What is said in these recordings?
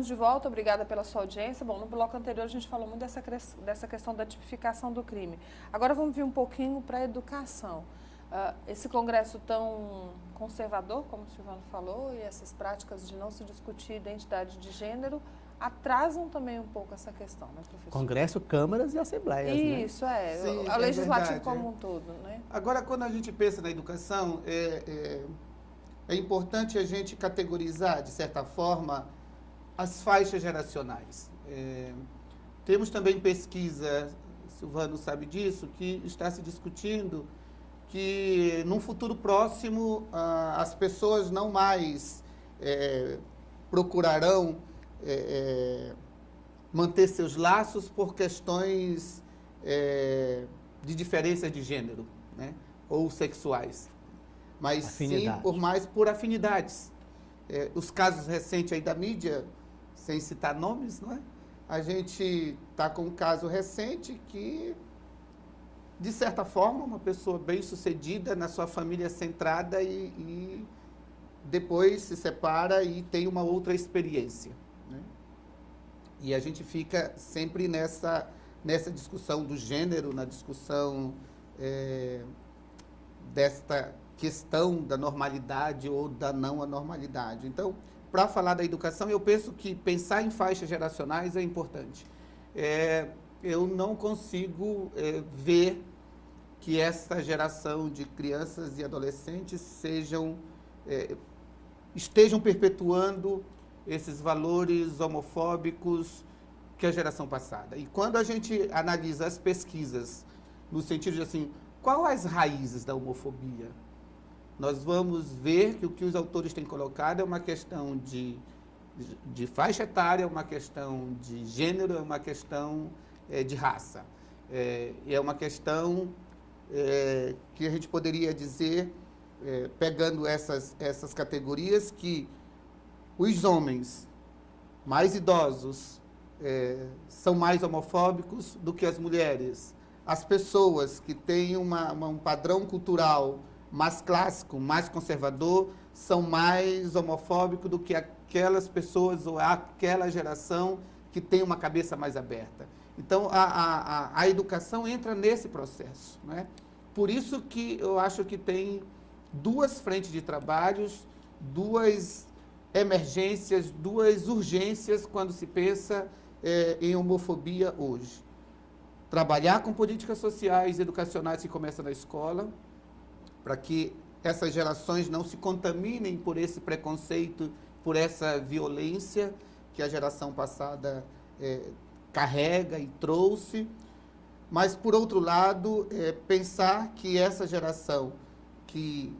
Estamos de volta, obrigada pela sua audiência. Bom, no bloco anterior a gente falou muito dessa questão da tipificação do crime. Agora vamos vir um pouquinho para a educação. Esse congresso tão conservador, como o Silvano falou, e essas práticas de não se discutir identidade de gênero atrasam também um pouco essa questão, né, professor? Congresso, câmaras e assembleias, Isso, né? Sim, o legislativo como um todo, né? Agora, quando a gente pensa na educação, é importante a gente categorizar, de certa forma, as faixas geracionais. Temos também pesquisa, Silvano sabe disso, que está se discutindo que, num futuro próximo, as pessoas não mais procurarão manter seus laços por questões de diferença de gênero, né, ou sexuais, mas sim por afinidades. Os casos recentes aí da mídia, sem citar nomes, não é? A gente está com um caso recente que, de certa forma, uma pessoa bem-sucedida na sua família centrada e depois se separa e tem uma outra experiência, né? E a gente fica sempre nessa discussão do gênero, na discussão desta questão da normalidade ou da não anormalidade. Então, para falar da educação, eu penso que pensar em faixas geracionais é importante. Eu não consigo ver que essa geração de crianças e adolescentes estejam perpetuando esses valores homofóbicos que a geração passada. E quando a gente analisa as pesquisas no sentido de assim, quais as raízes da homofobia, nós vamos ver que o que os autores têm colocado é uma questão de faixa etária, é uma questão de gênero, é uma questão de raça. É uma questão que a gente poderia dizer, pegando essas categorias, que os homens mais idosos são mais homofóbicos do que as mulheres. As pessoas que têm um padrão cultural mais clássico, mais conservador, são mais homofóbicos do que aquelas pessoas ou aquela geração que tem uma cabeça mais aberta. Então, a educação entra nesse processo, né? Por isso que eu acho que tem duas frentes de trabalhos, duas emergências, duas urgências quando se pensa em homofobia hoje. Trabalhar com políticas sociais e educacionais que começam na escola, para que essas gerações não se contaminem por esse preconceito, por essa violência que a geração passada carrega e trouxe. Mas, por outro lado, pensar que essa geração que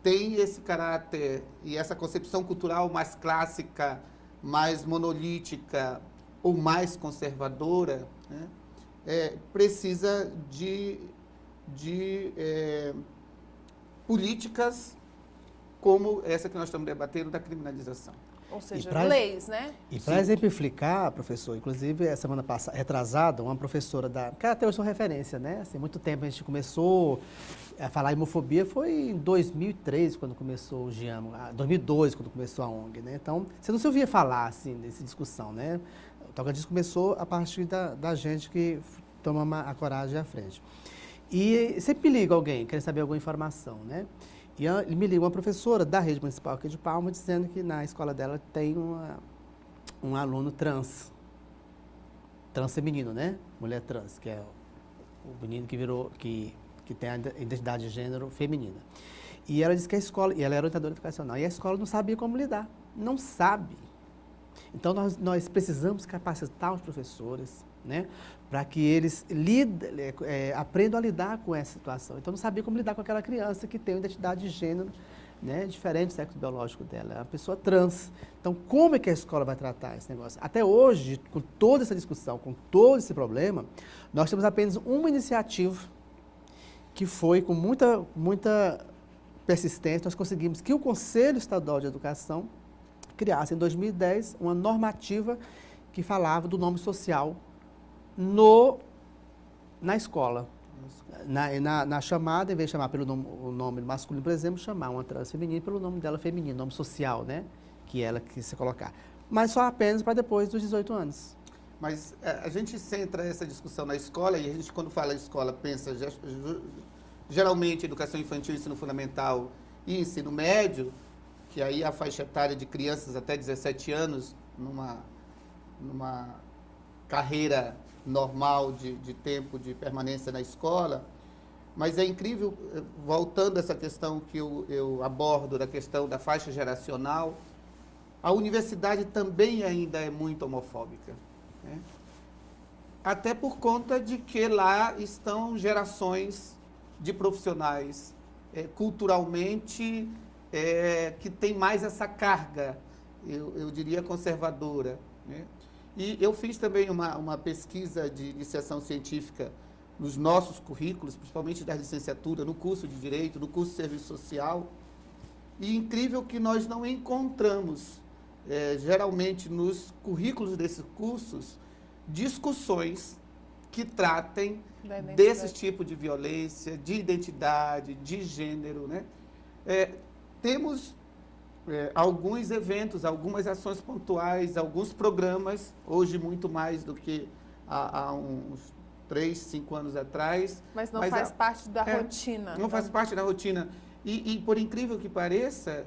tem esse caráter e essa concepção cultural mais clássica, mais monolítica ou mais conservadora, né, precisa de políticas como essa que nós estamos debatendo, da criminalização. Ou seja, leis, né? E para exemplificar, professor, inclusive, a semana passada, retrasada, uma professora que até hoje são referência, né? Assim, muito tempo a gente começou a falar em homofobia, foi em 2003, quando começou o GIAM, 2002, quando começou a ONG, né? Então, você não se ouvia falar, assim, dessa discussão, né? O Toca Disco começou a partir da gente que toma a coragem à frente. E sempre me liga alguém, quer saber alguma informação, né? E me liga uma professora da rede municipal aqui de Palma, dizendo que na escola dela tem um aluno trans feminino, né? Mulher trans, que é o menino que tem a identidade de gênero feminina. E ela disse que a escola, e ela era orientadora educacional, e a escola não sabia como lidar, não sabe. Então, nós precisamos capacitar os professores, né, para que eles aprendam a lidar com essa situação. Então, não sabia como lidar com aquela criança que tem uma identidade de gênero, né, diferente do sexo biológico dela, é uma pessoa trans. Então, como é que a escola vai tratar esse negócio? Até hoje, com toda essa discussão, com todo esse problema, nós temos apenas uma iniciativa que foi com muita persistência, nós conseguimos que o Conselho Estadual de Educação criasse, em 2010, uma normativa que falava do nome social na escola. Na chamada, em vez de chamar pelo o nome masculino, por exemplo, chamar uma trans feminina pelo nome dela feminino, nome social, né? Que ela quis se colocar. mas só apenas para depois dos 18 anos. Mas a gente centra essa discussão na escola, e a gente, quando fala escola, pensa geralmente educação infantil, ensino fundamental e ensino médio, que aí a faixa etária de crianças até 17 anos, numa carreira normal de tempo de permanência na escola. Mas é incrível, voltando a essa questão que eu abordo, da questão da faixa geracional, a universidade também ainda é muito homofóbica, né? Até por conta de que lá estão gerações de profissionais culturalmente que tem mais essa carga, eu diria, conservadora, né? E eu fiz também uma pesquisa de iniciação científica nos nossos currículos, principalmente da licenciatura, no curso de Direito, no curso de Serviço Social, e incrível que nós não encontramos, geralmente nos currículos desses cursos, discussões que tratem desse tipo de violência, de identidade, de gênero, né? Temos alguns eventos, algumas ações pontuais, alguns programas, hoje muito mais do que há uns 3, 5 anos atrás. Mas não faz parte da rotina. Não faz parte da rotina. E por incrível que pareça,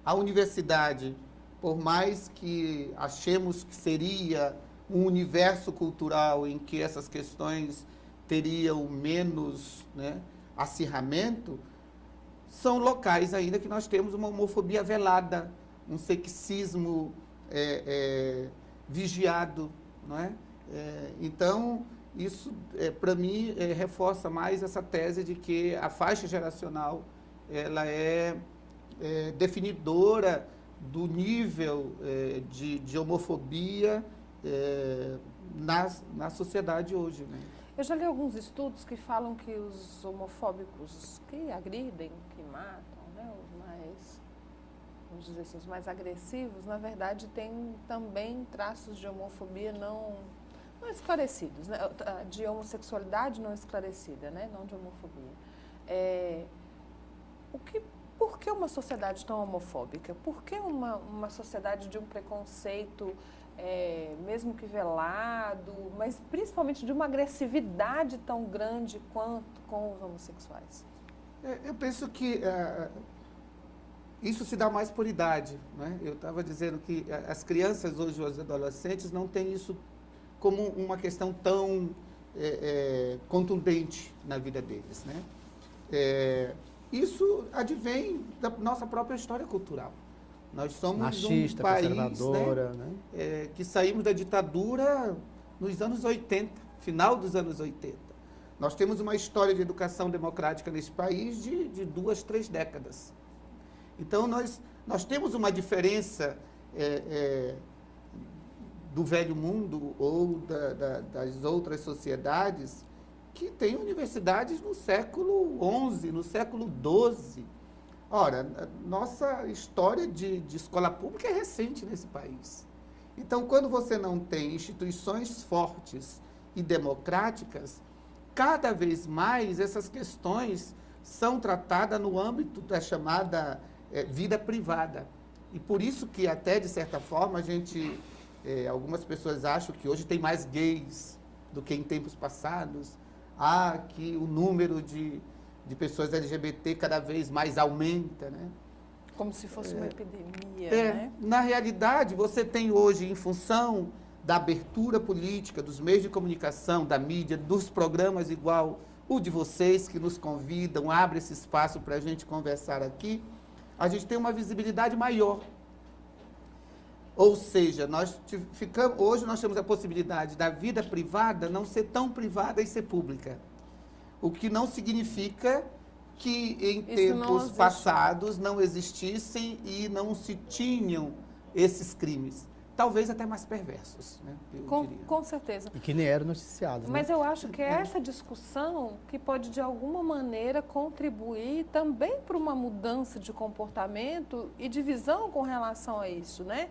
a universidade, por mais que achemos que seria um universo cultural em que essas questões teriam menos, né, acirramento, são locais ainda que nós temos uma homofobia velada, um sexismo vigiado, não é? Então, isso, para mim, reforça mais essa tese de que a faixa geracional ela é definidora do nível de homofobia na sociedade hoje, né? Eu já li alguns estudos que falam que os homofóbicos que agridem, que matam, né, vamos dizer assim, os mais agressivos, na verdade, têm também traços de homofobia não esclarecidos, né? De homossexualidade não esclarecida, né? Não de homofobia. Por que uma sociedade tão homofóbica? Por que uma sociedade de um preconceito, mesmo que velado, mas principalmente de uma agressividade tão grande quanto com os homossexuais? Eu penso que isso se dá mais por idade, né? Eu estava dizendo que as crianças hoje, os adolescentes, não têm isso como uma questão tão contundente na vida deles, né? Isso advém da nossa própria história cultural. Nós somos machista, um país, conservadora, né, que saímos da ditadura nos anos 80, final dos anos 80. Nós temos uma história de educação democrática nesse país de 2, 3 décadas. Então, nós temos uma diferença do velho mundo ou das outras sociedades que tem universidades no século XI, no século XII. Ora, nossa história de escola pública é recente nesse país. Então, quando você não tem instituições fortes e democráticas, cada vez mais essas questões são tratadas no âmbito da chamada vida privada. E por isso que até, de certa forma, algumas pessoas acham que hoje tem mais gays do que em tempos passados, que o número de pessoas LGBT cada vez mais aumenta, né? Como se fosse uma epidemia, né? Na realidade, você tem hoje, em função da abertura política, dos meios de comunicação, da mídia, dos programas igual o de vocês, que nos convidam, abre esse espaço para a gente conversar aqui, a gente tem uma visibilidade maior. Ou seja, hoje nós temos a possibilidade da vida privada não ser tão privada e ser pública. O que não significa que em tempos passados não existissem e não se tinham esses crimes. Talvez até mais perversos, né? Com certeza. E que nem eram noticiados. Mas eu acho que é essa discussão que pode, de alguma maneira, contribuir também para uma mudança de comportamento e de visão com relação a isso, né?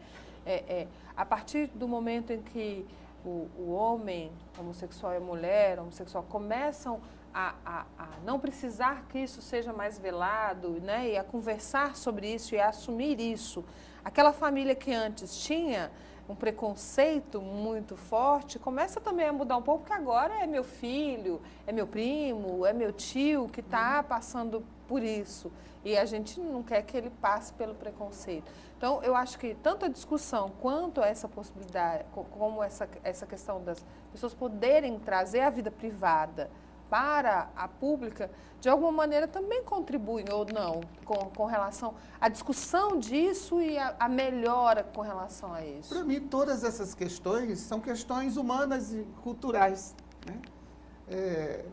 A partir do momento em que o homem homossexual e a mulher homossexual começam a não precisar que isso seja mais velado, né, e a conversar sobre isso e a assumir isso, aquela família que antes tinha um preconceito muito forte, começa também a mudar um pouco, porque agora é meu filho, é meu primo, é meu tio que está passando por isso. E a gente não quer que ele passe pelo preconceito. Então, eu acho que tanto a discussão quanto essa possibilidade, como essa questão das pessoas poderem trazer a vida privada para a pública, de alguma maneira também contribuem ou não com relação à discussão disso e a melhora com relação a isso. Para mim, todas essas questões são questões humanas e culturais, né?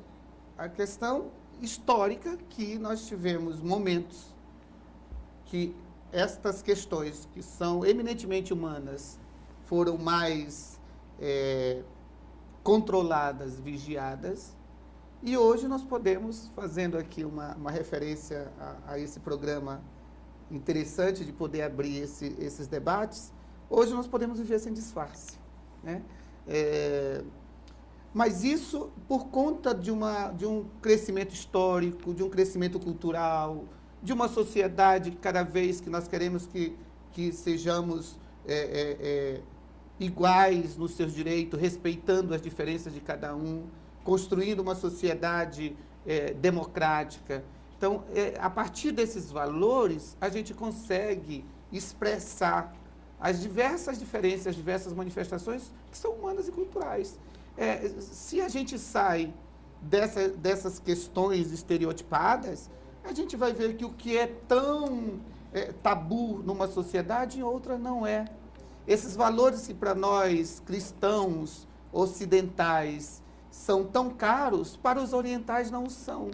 A questão histórica que nós tivemos momentos que estas questões, que são eminentemente humanas, foram mais controladas, vigiadas. E hoje nós podemos, fazendo aqui uma referência a esse programa interessante de poder abrir esses debates, hoje nós podemos viver sem disfarce, né? Mas isso por conta de um crescimento histórico, de um crescimento cultural, de uma sociedade que cada vez que nós queremos que sejamos iguais nos seus direitos, respeitando as diferenças de cada um, construindo uma sociedade democrática. Então, a partir desses valores, a gente consegue expressar as diversas diferenças, as diversas manifestações que são humanas e culturais. Se a gente sai dessas questões estereotipadas, a gente vai ver que o que é tão tabu numa sociedade, em outra não é. Esses valores que para nós, cristãos, ocidentais, são tão caros, para os orientais não são.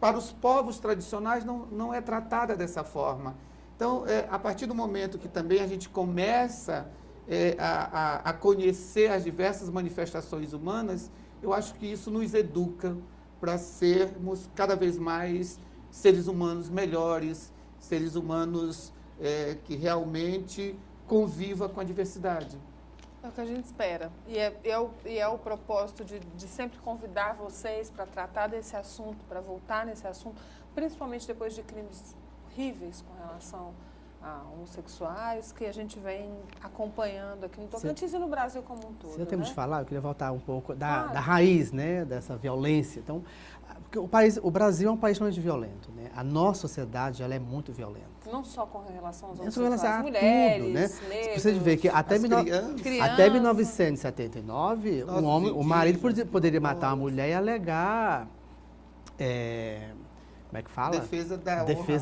Para os povos tradicionais não é tratada dessa forma. Então, a partir do momento que também a gente começa a conhecer as diversas manifestações humanas, eu acho que isso nos educa para sermos cada vez mais seres humanos melhores, seres humanos que realmente convivam com a diversidade. É o que a gente espera. E é o propósito de sempre convidar vocês para tratar desse assunto, para voltar nesse assunto, principalmente depois de crimes horríveis com relação a homossexuais, que a gente vem acompanhando aqui no Tocantins e no Brasil como um todo. Se eu temos de falar, eu queria voltar um pouco da Claro. raiz, né, dessa violência. Então, porque o Brasil é um país extremamente violento, né? A nossa sociedade, ela é muito violenta. Não só com relação aos Em relação a mulheres, tudo, né? negros, Você vê que até crianças. 1979, Nossos o marido indígenas, poderia matar uma mulher e alegar, como é que fala? Defesa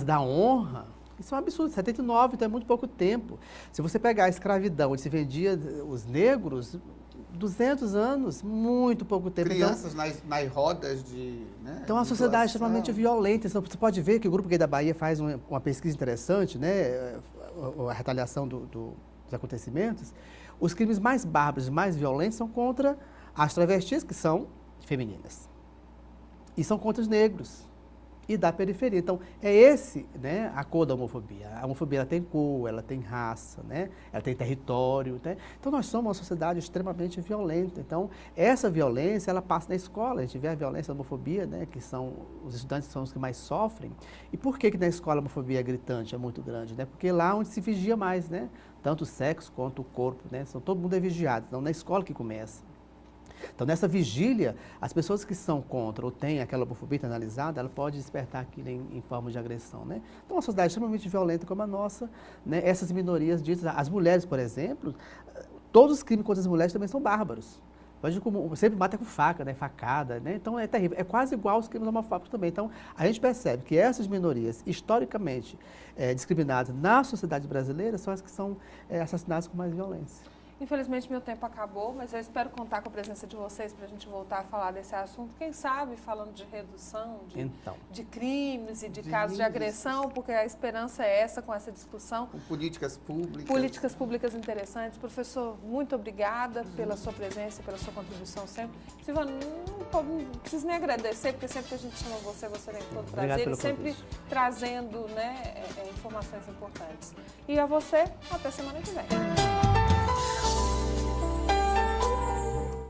da honra. Isso é um absurdo. 79, então é muito pouco tempo. Se você pegar a escravidão, onde se vendia os negros, 200 anos, muito pouco tempo. Crianças nas rodas de... Né, então, a sociedade é extremamente violenta. Então, você pode ver que o Grupo Gay da Bahia faz uma pesquisa interessante, né? A retaliação dos acontecimentos. Os crimes mais bárbaros e mais violentos são contra as travestis, que são femininas. E são contra os negros e da periferia. Então, né, a cor da homofobia. A homofobia, ela tem cor, ela tem raça, né? Ela tem território. Né? Então, nós somos uma sociedade extremamente violenta. Então, essa violência, ela passa na escola. A gente vê a violência, a homofobia, né, que são os estudantes são os que mais sofrem. E por que na escola a homofobia é gritante, é muito grande? Né? Porque lá onde se vigia mais, né? Tanto o sexo quanto o corpo, né? Todo mundo é vigiado. Então, na escola que começa. Então, nessa vigília, as pessoas que são contra ou têm aquela homofobia internalizada, ela pode despertar aquilo em forma de agressão, né? Então, uma sociedade extremamente violenta como a nossa, né? Essas minorias ditas, as mulheres, por exemplo, todos os crimes contra as mulheres também são bárbaros. Sempre mata com faca, né? Facada, né? Então, é terrível. É quase igual aos crimes homofóbicos também. Então, a gente percebe que essas minorias, historicamente discriminadas na sociedade brasileira, são as que são assassinadas com mais violência. Infelizmente, meu tempo acabou, mas eu espero contar com a presença de vocês para a gente voltar a falar desse assunto. Quem sabe falando de redução de crimes e de casos de agressão, porque a esperança é essa com essa discussão. Com políticas públicas. Políticas públicas interessantes. Professor, muito obrigada pela sua presença, pela sua contribuição sempre. Silvana, não preciso nem agradecer, porque sempre que a gente chama você tem todo prazer e sempre trazendo, né, informações importantes. E a você, até semana que vem.